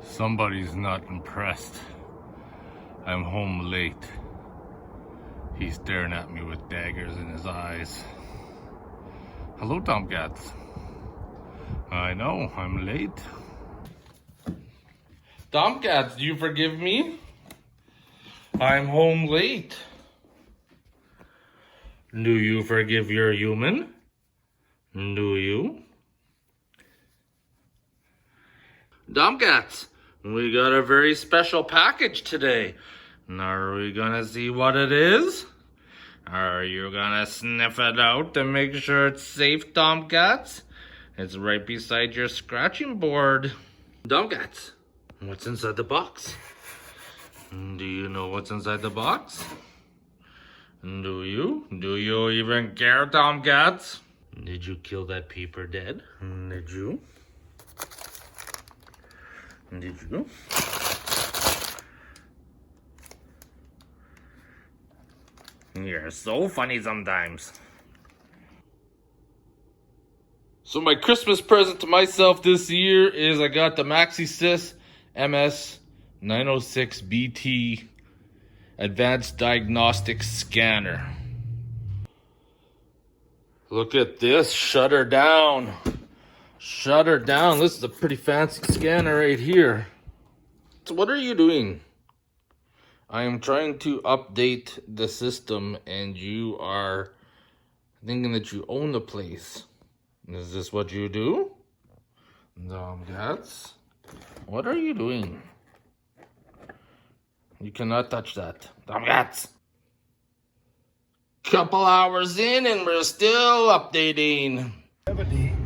Somebody's not impressed. I'm home late. He's staring at me with daggers in his eyes. Hello, Tomcats. I know, I'm late. Tomcats, do you forgive me? I'm home late. Do you forgive your human? Do you? Tomcats, we got a very special package today. Are we gonna see what it is? Are you gonna sniff it out to make sure it's safe, Tomcats? It's right beside your scratching board. Tomcats, what's inside the box? Do you know what's inside the box? Do you? Do you even care, Tomcats? Did you kill that peeper dead? Did you? Did you? You're so funny sometimes. So my Christmas present to myself this year is I got the MaxiSys MS 906 BT Advanced Diagnostic Scanner. Look at this, shut her down. Shut her down. This is a pretty fancy scanner right here. So what are you doing? I am trying to update the system and you are thinking that you own the place. Is this what you do? Tomcats, what are you doing? You cannot touch that. Tomcats! Couple hours in and we're still updating. 70070.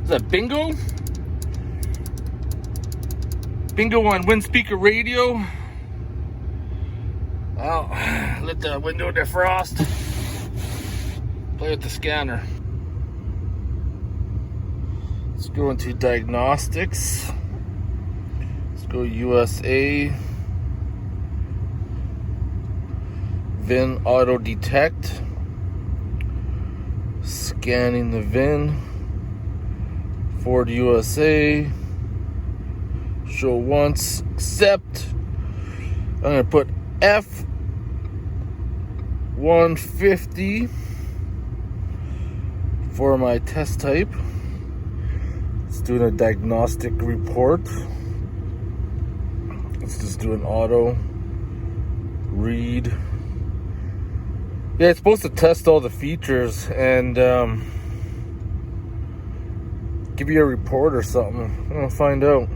Is that bingo? Bingo on wind speaker radio. Oh, let the window defrost. Play with the scanner. Let's go into diagnostics. Let's go USA. VIN auto detect. Scanning the VIN. Ford USA. Show once. Accept. I'm going to put F150 for my test type. Let's do a diagnostic report. Let's just do an auto read. Yeah, it's supposed to test all the features and give you a report or something. I'm gonna find out.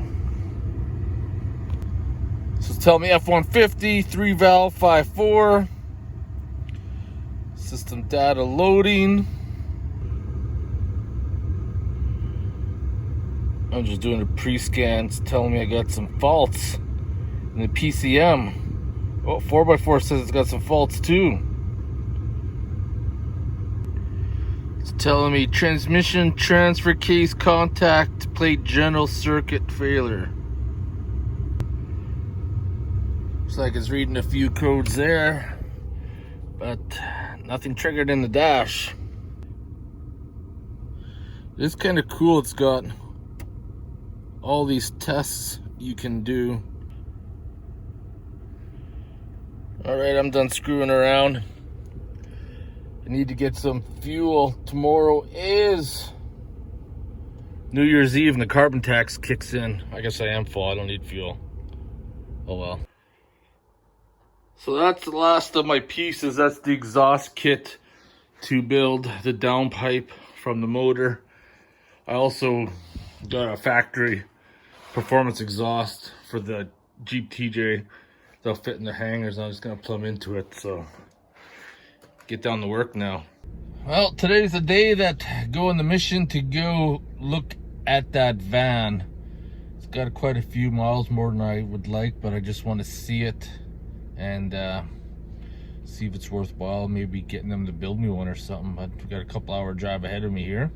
So tell me F150, 3 valve, 5.4. System data loading. I'm just doing a pre-scan. It's telling me I got some faults in the PCM. Oh, 4x4 says it's got some faults too. It's telling me transmission transfer case contact plate general circuit failure. Looks like it's reading a few codes there, but nothing triggered in the dash. It's kind of cool. It's got all these tests you can do. Alright, I'm done screwing around. I need to get some fuel. Tomorrow is New Year's Eve and the carbon tax kicks in. I guess I am full. I don't need fuel. Oh well. So that's the last of my pieces. That's the exhaust kit to build the downpipe from the motor. I also got a factory performance exhaust for the Jeep TJ. They'll fit in the hangers. I'm just gonna plumb into it. So get down to work now. Well, today's the day that go on the mission to go look at that van. It's got quite a few miles more than I would like, but I just want to see it and see if it's worthwhile. Maybe getting them to build me one or something. But we got a couple hour drive ahead of me here.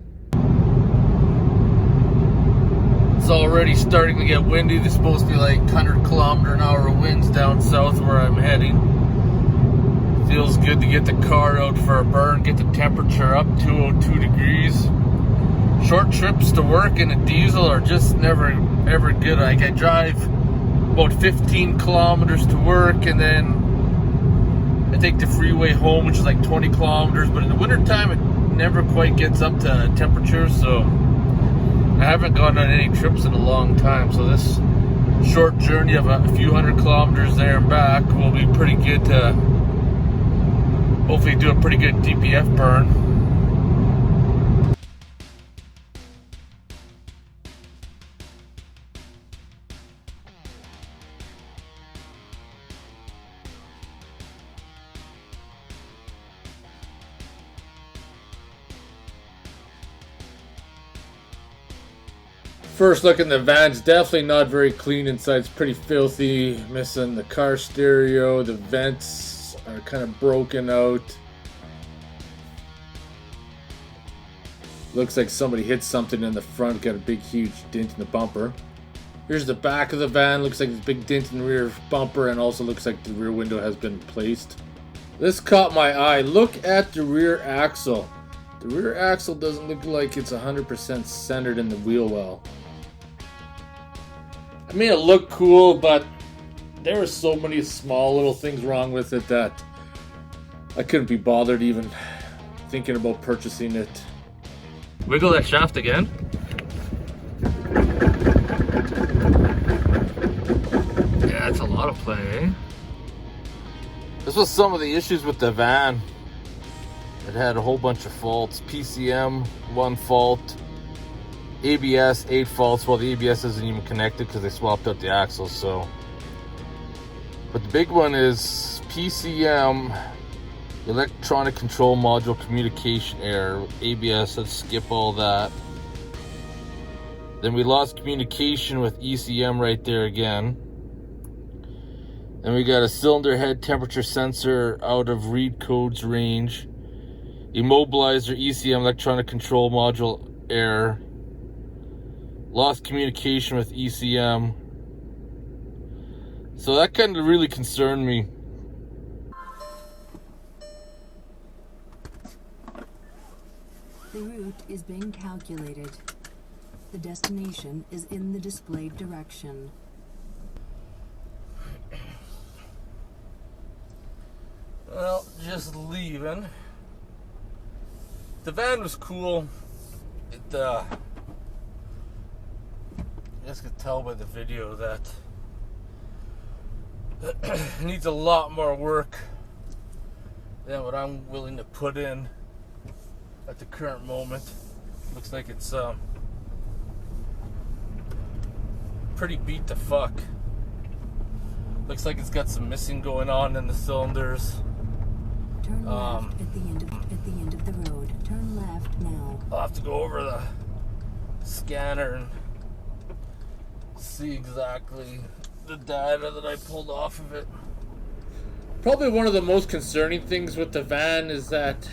It's already starting to get windy. There's supposed to be like 100km/h winds down south where I'm heading. Feels good to get the car out for a burn, get the temperature up 202 degrees. Short trips to work in a diesel are just never ever good. Like I drive about 15 kilometers to work, and then I take the freeway home, which is like 20 kilometers. But in the wintertime, it never quite gets up to temperature, so I haven't gone on any trips in a long time. So this short journey of a few hundred kilometers there and back will be pretty good to hopefully do a pretty good DPF burn. First look in the van's definitely not very clean inside. It's pretty filthy, missing the car stereo. The vents are kind of broken out. Looks like somebody hit something in the front, got a big huge dent in the bumper. Here's the back of the van. Looks like there's a big dent in the rear bumper, and also looks like the rear window has been replaced. This caught my eye. Look at the rear axle. The rear axle doesn't look like it's 100% centered in the wheel well. I mean, it looked cool, but there were so many small little things wrong with it that I couldn't be bothered even thinking about purchasing it. Wiggle that shaft again. Yeah, it's a lot of play, eh? This was some of the issues with the van. It had a whole bunch of faults. PCM, 1 fault. ABS, 8 faults. Well, the ABS isn't even connected because they swapped out the axles, so. But the big one is PCM, electronic control module communication error. ABS, let's skip all that. Then we lost communication with ECM right there again. And we got a cylinder head temperature sensor out of read codes range. Immobilizer ECM electronic control module error. Lost communication with ECM. So that kind of really concerned me. The route is being calculated. The destination is in the displayed direction. Well, just leaving. The van was cool. It, you guys could tell by the video that it needs a lot more work than what I'm willing to put in at the current moment. Looks like it's pretty beat to fuck. Looks like it's got some missing going on in the cylinders. Turn left at the end of the road. Turn left now. I'll have to go over the scanner and see exactly the data that I pulled off of it. Probably one of the most concerning things with the van is that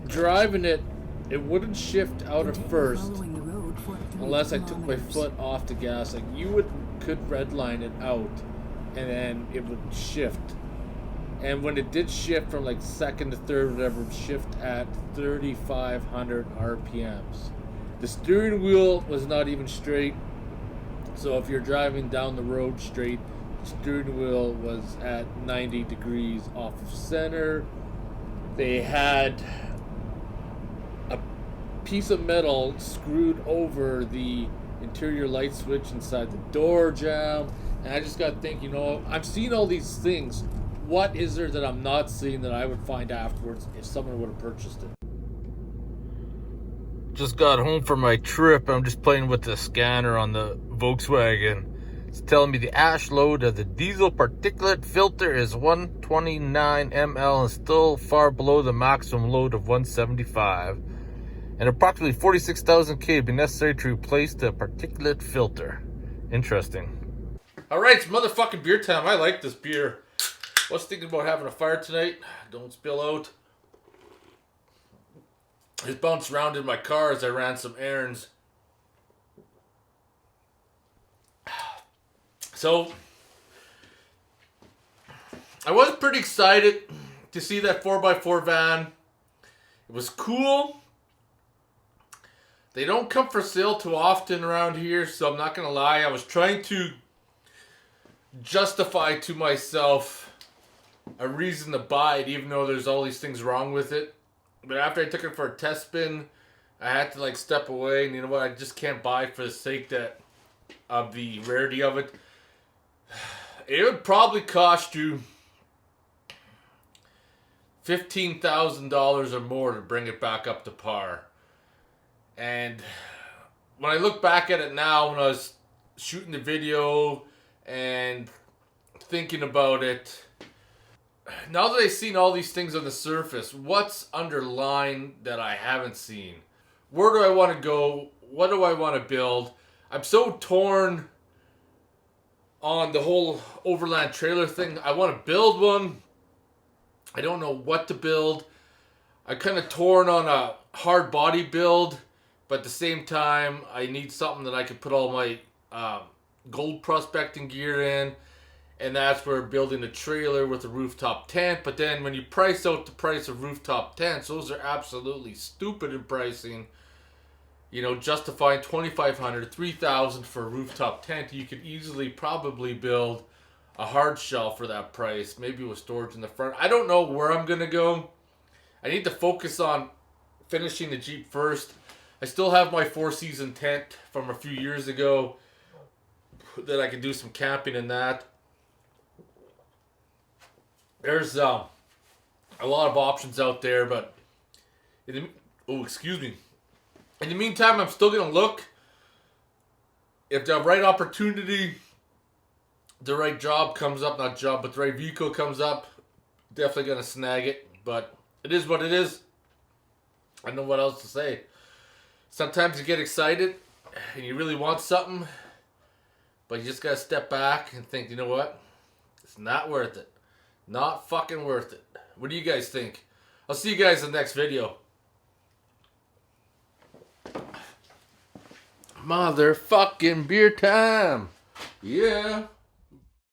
driving it, it wouldn't shift out at first unless I took my foot off the gas. Like could redline it out and then it would shift. And when it did shift from like second to third, whatever, shift at 3,500 RPMs. The steering wheel was not even straight. So if you're driving down the road straight, the steering wheel was at 90 degrees off of center. They had a piece of metal screwed over the interior light switch inside the door jamb. And I just got to think, I'm seeing all these things. What is there that I'm not seeing that I would find afterwards if someone would have purchased it? Just got home from my trip. I'm just playing with the scanner on the Volkswagen. It's telling me the ash load of the diesel particulate filter is 129 ml and still far below the maximum load of 175. And approximately 46,000 K would be necessary to replace the particulate filter. Interesting. Alright, it's motherfucking beer time. I like this beer. Was thinking about having a fire tonight. Don't spill out. It bounced around in my car as I ran some errands. So, I was pretty excited to see that 4x4 van. It was cool. They don't come for sale too often around here, so I'm not going to lie. I was trying to justify to myself a reason to buy it, even though there's all these things wrong with it. But after I took it for a test spin, I had to like step away, and you know what? I just can't buy for the sake that of the rarity of it. It would probably cost you $15,000 or more to bring it back up to par. And when I look back at it now, when I was shooting the video and thinking about it, now that I've seen all these things on the surface, what's underlying that I haven't seen? Where do I want to go? What do I want to build? I'm so torn on the whole overland trailer thing. I want to build one. I don't know what to build. I'm kind of torn on a hard body build, but at the same time, I need something that I can put all my gold prospecting gear in. And that's where building a trailer with a rooftop tent. But then when you price out the price of rooftop tents, those are absolutely stupid in pricing. You know, justifying $2,500, $3,000 for a rooftop tent, you could easily probably build a hard shell for that price. Maybe with storage in the front. I don't know where I'm going to go. I need to focus on finishing the Jeep first. I still have my 4-season tent from a few years ago that I could do some camping in that. There's a lot of options out there, but excuse me. In the meantime, I'm still gonna look. If the right opportunity, the right job comes up, not job, but the right vehicle comes up, definitely gonna snag it. But it is what it is. I don't know what else to say. Sometimes you get excited and you really want something, but you just gotta step back and think, you know what? It's not worth it. Not fucking worth it. What do you guys think? I'll see you guys in the next video. Motherfucking beer time. Yeah.